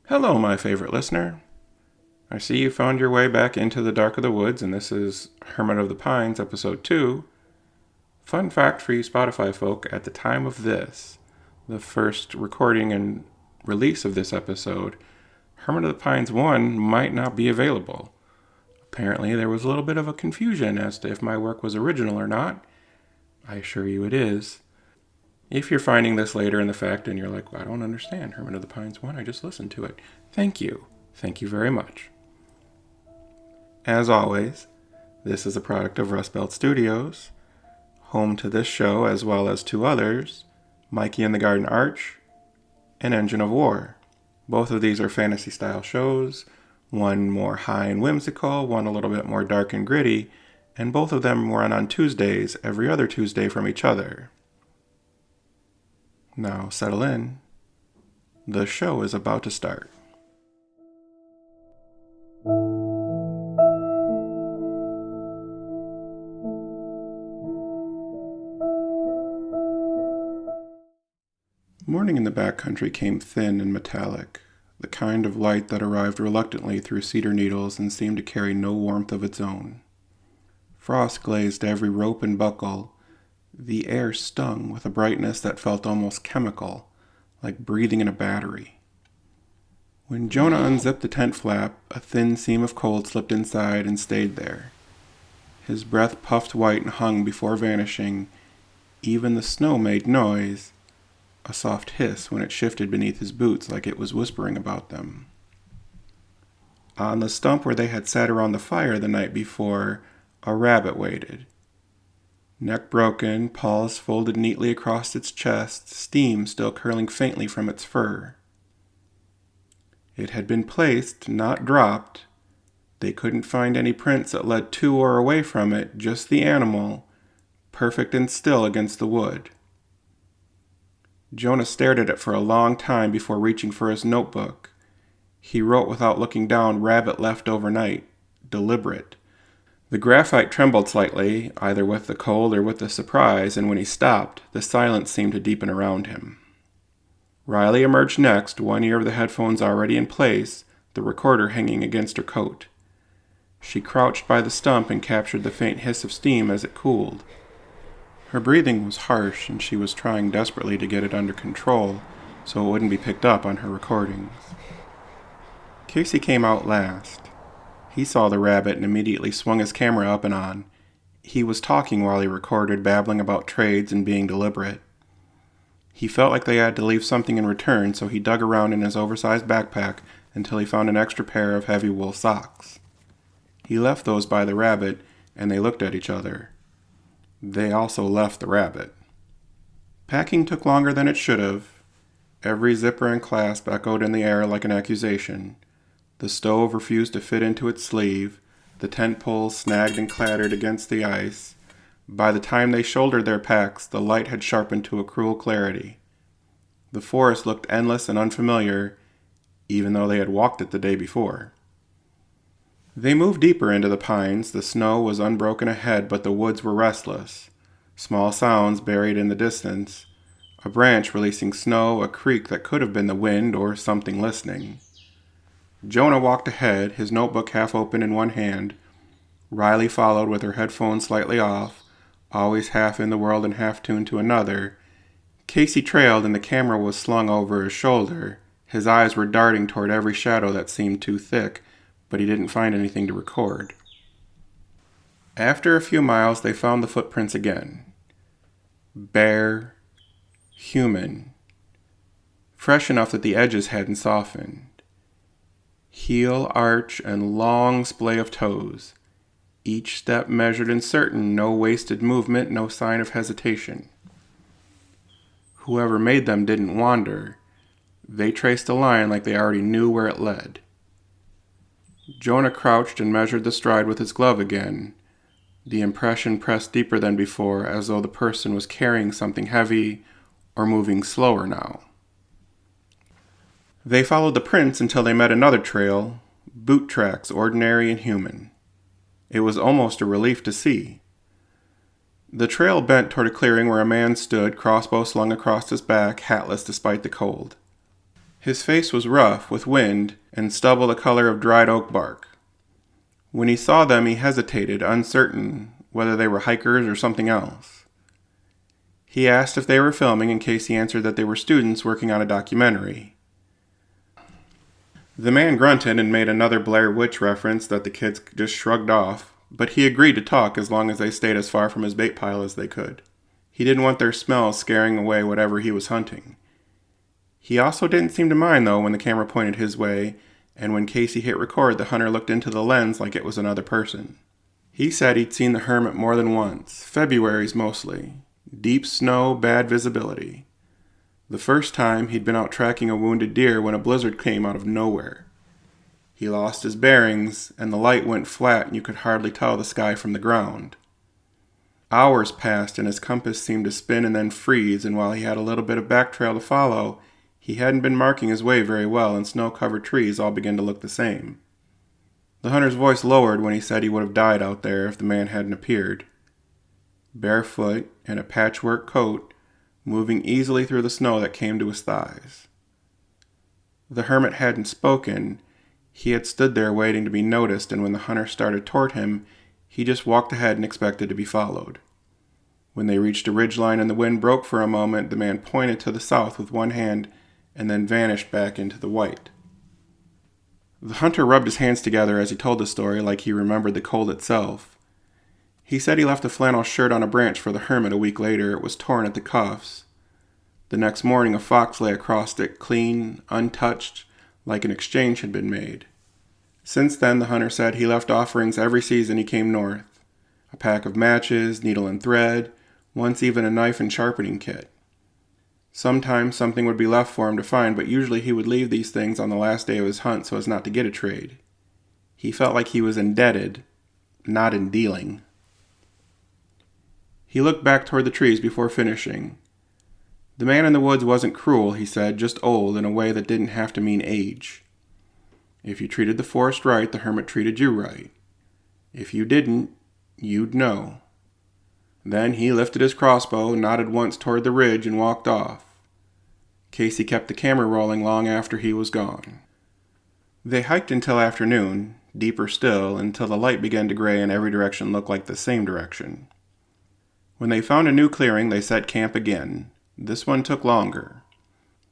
Hello, my favorite listener. I see you found your way back into the dark of the woods, and this is Hermit of the Pines, Episode 2. Fun fact for you Spotify folk, at the time of this, the first recording and release of this episode, Hermit of the Pines 1 might not be available. Apparently, there was a little bit of a confusion as to if my work was original or not. I assure you it is. If you're finding this later in the fact and you're like, well, I don't understand, Hermit of the Pines 1, I just listened to it. Thank you. Thank you very much. As always, this is a product of Rust Belt Studios, home to this show as well as two others, Mikey and the Garden Arch and Engine of War. Both of these are fantasy-style shows, one more high and whimsical, one a little bit more dark and gritty, and both of them run on Tuesdays, every other Tuesday from each other. Now settle in. The show is about to start. Morning in the backcountry came thin and metallic, the kind of light that arrived reluctantly through cedar needles and seemed to carry no warmth of its own. Frost glazed every rope and buckle. The air stung with a brightness that felt almost chemical, like breathing in a battery. When Jonah unzipped the tent flap, a thin seam of cold slipped inside and stayed there. His breath puffed white and hung before vanishing. Even the snow made noise, a soft hiss when it shifted beneath his boots like it was whispering about them. On the stump where they had sat around the fire the night before, a rabbit waited. Neck broken, paws folded neatly across its chest, steam still curling faintly from its fur. It had been placed, not dropped. They couldn't find any prints that led to or away from it, just the animal, perfect and still against the wood. Jonah stared at it for a long time before reaching for his notebook. He wrote without looking down, "Rabbit left overnight. Deliberate." The graphite trembled slightly, either with the cold or with the surprise, and when he stopped, the silence seemed to deepen around him. Riley emerged next, one ear of the headphones already in place, the recorder hanging against her coat. She crouched by the stump and captured the faint hiss of steam as it cooled. Her breathing was harsh, and she was trying desperately to get it under control so it wouldn't be picked up on her recordings. Casey came out last. He saw the rabbit and immediately swung his camera up and on. He was talking while he recorded, babbling about trades and being deliberate. He felt like they had to leave something in return, so he dug around in his oversized backpack until he found an extra pair of heavy wool socks. He left those by the rabbit, and they looked at each other. They also left the rabbit. Packing took longer than it should have. Every zipper and clasp echoed in the air like an accusation. The stove refused to fit into its sleeve. The tent poles snagged and clattered against the ice. By the time they shouldered their packs, the light had sharpened to a cruel clarity. The forest looked endless and unfamiliar, even though they had walked it the day before. They moved deeper into the pines. The snow was unbroken ahead, but the woods were restless. Small sounds buried in the distance. A branch releasing snow, a creak that could have been the wind or something listening. Jonah walked ahead, his notebook half open in one hand. Riley followed with her headphones slightly off, always half in the world and half tuned to another. Casey trailed and the camera was slung over his shoulder. His eyes were darting toward every shadow that seemed too thick, but he didn't find anything to record. After a few miles, they found the footprints again. Bare, human, fresh enough that the edges hadn't softened. Heel, arch, and long splay of toes. Each step measured and certain, no wasted movement, no sign of hesitation. Whoever made them didn't wander. They traced a line like they already knew where it led. Jonah crouched and measured the stride with his glove again. The impression pressed deeper than before, as though the person was carrying something heavy or moving slower now. They followed the prints until they met another trail, boot tracks, ordinary and human. It was almost a relief to see. The trail bent toward a clearing where a man stood, crossbow slung across his back, hatless despite the cold. His face was rough with wind and stubble the color of dried oak bark. When he saw them, he hesitated, uncertain whether they were hikers or something else. He asked if they were filming, and Casey answered that they were students working on a documentary. The man grunted and made another Blair Witch reference that the kids just shrugged off, but he agreed to talk as long as they stayed as far from his bait pile as they could. He didn't want their smells scaring away whatever he was hunting. He also didn't seem to mind, though, when the camera pointed his way, and when Casey hit record, the hunter looked into the lens like it was another person. He said he'd seen the Hermit more than once, February's mostly. Deep snow, bad visibility. The first time, he'd been out tracking a wounded deer when a blizzard came out of nowhere. He lost his bearings, and the light went flat and you could hardly tell the sky from the ground. Hours passed and his compass seemed to spin and then freeze, and while he had a little bit of back trail to follow, he hadn't been marking his way very well, and snow-covered trees all began to look the same. The hunter's voice lowered when he said he would have died out there if the man hadn't appeared. Barefoot, in a patchwork coat, moving easily through the snow that came to his thighs. The hermit hadn't spoken. He had stood there waiting to be noticed, and when the hunter started toward him, he just walked ahead and expected to be followed. When they reached a ridgeline and the wind broke for a moment, the man pointed to the south with one hand and then vanished back into the white. The hunter rubbed his hands together as he told the story like he remembered the cold itself. He said he left a flannel shirt on a branch for the hermit a week later. It was torn at the cuffs. The next morning a fox lay across it, clean, untouched, like an exchange had been made. Since then, the hunter said, he left offerings every season he came north. A pack of matches, needle and thread, once even a knife and sharpening kit. Sometimes something would be left for him to find, but usually he would leave these things on the last day of his hunt so as not to get a trade. He felt like he was indebted, not in dealing. He looked back toward the trees before finishing. The man in the woods wasn't cruel, he said, just old in a way that didn't have to mean age. If you treated the forest right, the hermit treated you right. If you didn't, you'd know. Then he lifted his crossbow, nodded once toward the ridge, and walked off. Casey kept the camera rolling long after he was gone. They hiked until afternoon, deeper still, until the light began to gray and every direction looked like the same direction. When they found a new clearing, they set camp again. This one took longer.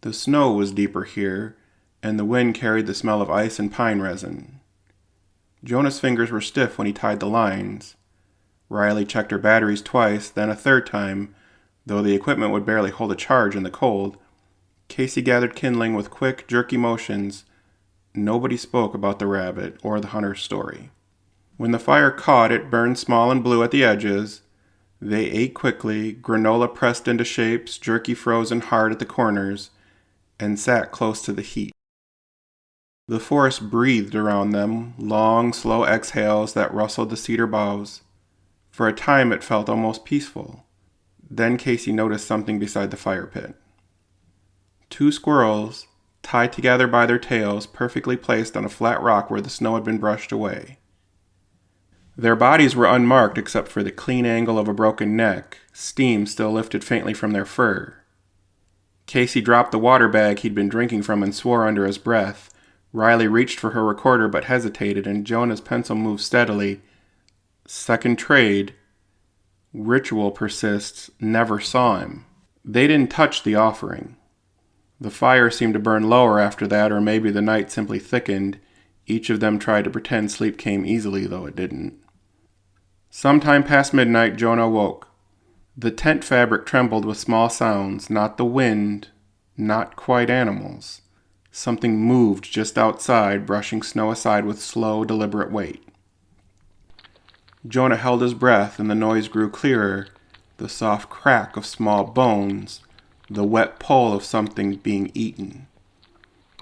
The snow was deeper here, and the wind carried the smell of ice and pine resin. Jonah's fingers were stiff when he tied the lines. Riley checked her batteries twice, then a third time, though the equipment would barely hold a charge in the cold. Casey gathered kindling with quick, jerky motions. Nobody spoke about the rabbit or the hunter's story. When the fire caught, it burned small and blue at the edges. They ate quickly, granola pressed into shapes, jerky frozen hard at the corners, and sat close to the heat. The forest breathed around them, long, slow exhales that rustled the cedar boughs. For a time it felt almost peaceful. Then Casey noticed something beside the fire pit. 2 squirrels, tied together by their tails, perfectly placed on a flat rock where the snow had been brushed away. Their bodies were unmarked except for the clean angle of a broken neck, steam still lifted faintly from their fur. Casey dropped the water bag he'd been drinking from and swore under his breath. Riley reached for her recorder but hesitated, and Jonah's pencil moved steadily. Second trade. Ritual persists. Never saw him. They didn't touch the offering. The fire seemed to burn lower after that, or maybe the night simply thickened. Each of them tried to pretend sleep came easily, though it didn't. Sometime past midnight, Jonah awoke. The tent fabric trembled with small sounds, not the wind, not quite animals. Something moved just outside, brushing snow aside with slow, deliberate weight. Jonah held his breath, and the noise grew clearer, the soft crack of small bones, the wet pull of something being eaten.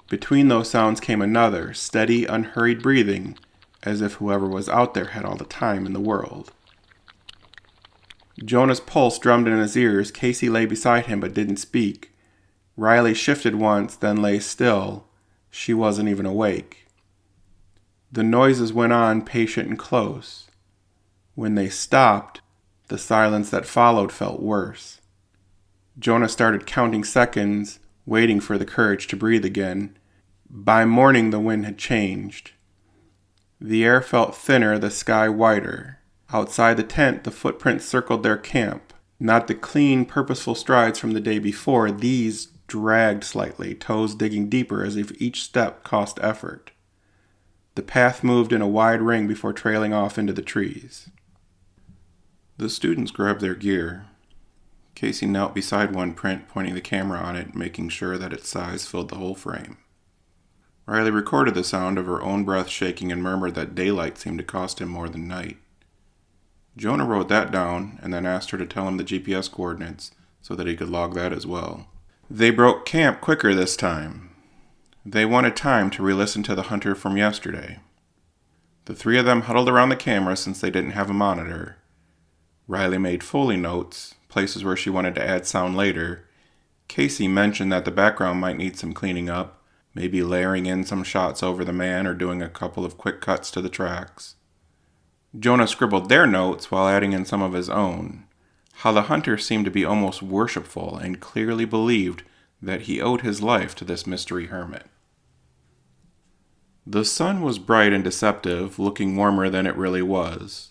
Between those sounds came another, steady, unhurried breathing, as if whoever was out there had all the time in the world. Jonah's pulse drummed in his ears. Casey lay beside him but didn't speak. Riley shifted once, then lay still. She wasn't even awake. The noises went on, patient and close. When they stopped, the silence that followed felt worse. Jonah started counting seconds, waiting for the courage to breathe again. By morning, the wind had changed. The air felt thinner, the sky whiter. Outside the tent, the footprints circled their camp. Not the clean, purposeful strides from the day before. These dragged slightly, toes digging deeper as if each step cost effort. The path moved in a wide ring before trailing off into the trees. The students grabbed their gear. Casey knelt beside one print, pointing the camera on it, making sure that its size filled the whole frame. Riley recorded the sound of her own breath shaking and murmured that daylight seemed to cost him more than night. Jonah wrote that down and then asked her to tell him the GPS coordinates so that he could log that as well. They broke camp quicker this time. They wanted time to re-listen to the hunter from yesterday. The three of them huddled around the camera since they didn't have a monitor. Riley made Foley notes, places where she wanted to add sound later. Casey mentioned that the background might need some cleaning up, maybe layering in some shots over the man or doing a couple of quick cuts to the tracks. Jonah scribbled their notes while adding in some of his own. How the hunter seemed to be almost worshipful and clearly believed that he owed his life to this mystery hermit. The sun was bright and deceptive, looking warmer than it really was.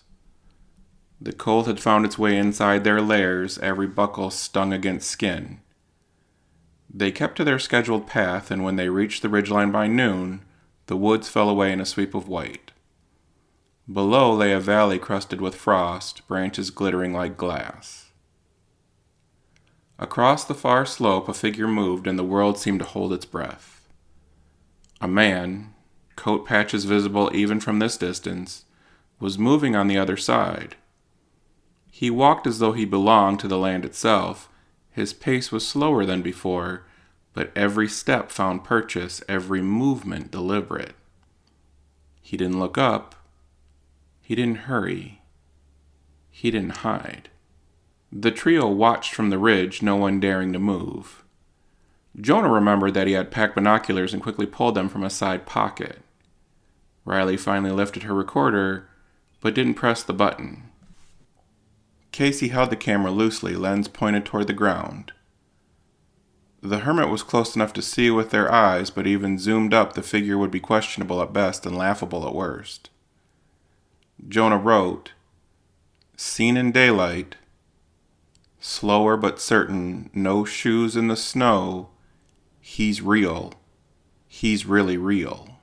The cold had found its way inside their layers, every buckle stung against skin. They kept to their scheduled path, and when they reached the ridgeline by noon, the woods fell away in a sweep of white. Below lay a valley crusted with frost, branches glittering like glass. Across the far slope, a figure moved, and the world seemed to hold its breath. A man, coat patches visible even from this distance, was moving on the other side. He walked as though he belonged to the land itself. His pace was slower than before, but every step found purchase, every movement deliberate. He didn't look up. He didn't hurry. He didn't hide. The trio watched from the ridge, no one daring to move. Jonah remembered that he had packed binoculars and quickly pulled them from a side pocket. Riley finally lifted her recorder, but didn't press the button. Casey held the camera loosely, lens pointed toward the ground. The hermit was close enough to see with their eyes, but even zoomed up, the figure would be questionable at best and laughable at worst. Jonah wrote, "Seen in daylight, slower but certain, no shoes in the snow, he's real, he's really real."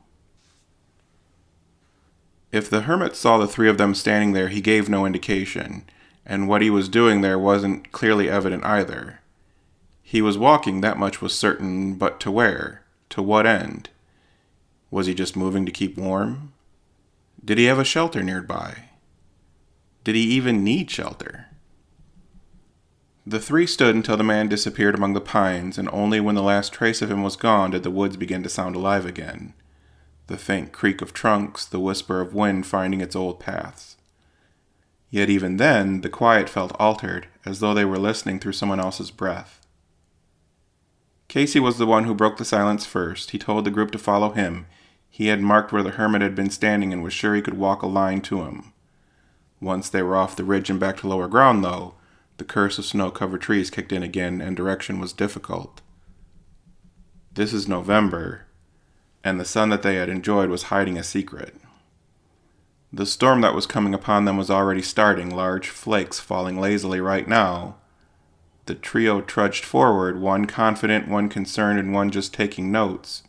If the hermit saw the three of them standing there, he gave no indication, and what he was doing there wasn't clearly evident either. He was walking, that much was certain, but to where? To what end? Was he just moving to keep warm? Did he have a shelter nearby? Did he even need shelter? The three stood until the man disappeared among the pines, and only when the last trace of him was gone did the woods begin to sound alive again. The faint creak of trunks, the whisper of wind finding its old paths. Yet even then, the quiet felt altered, as though they were listening through someone else's breath. Casey was the one who broke the silence first. He told the group to follow him. He had marked where the hermit had been standing and was sure he could walk a line to him. Once they were off the ridge and back to lower ground, though, the curse of snow-covered trees kicked in again and direction was difficult. This is November, and the sun that they had enjoyed was hiding a secret. The storm that was coming upon them was already starting, large flakes falling lazily right now. The trio trudged forward, one confident, one concerned, and one just taking notes.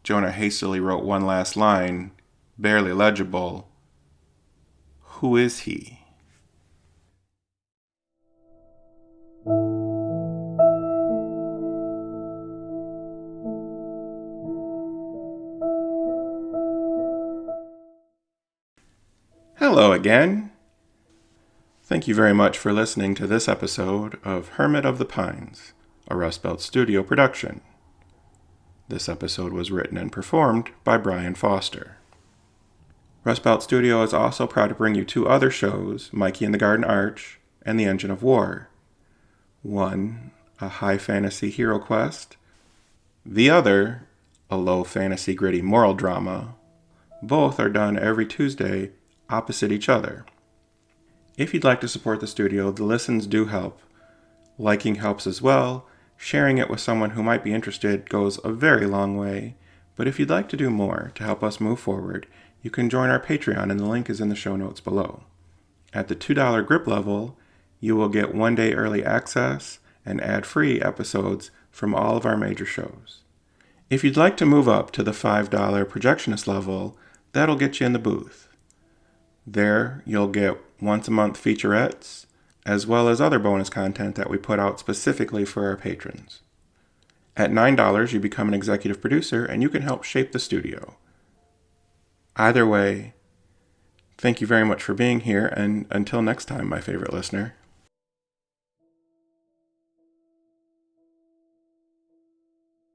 Jonah hastily wrote one last line, barely legible. Who is he? Hello again. Thank you very much for listening to this episode of Hermit of the Pines, a Rust Belt Studio production. This episode was written and performed by Bryan Foster. Rust Belt Studio is also proud to bring you two other shows, Mikey and the Garden Arch and The Engine of War. One, a high fantasy hero quest. The other, a low fantasy gritty moral drama. Both are done every Tuesday opposite each other. If you'd like to support the studio, the listens do help. Liking helps as well. Sharing it with someone who might be interested goes a very long way, but if you'd like to do more to help us move forward, you can join our Patreon and the link is in the show notes below. At the $2 grip level, you will get 1-day early access and ad-free episodes from all of our major shows. If you'd like to move up to the $5 projectionist level, that'll get you in the booth. There, you'll get once-a-month featurettes, as well as other bonus content that we put out specifically for our patrons. At $9, you become an executive producer and you can help shape the studio. Either way, thank you very much for being here, and until next time, my favorite listener.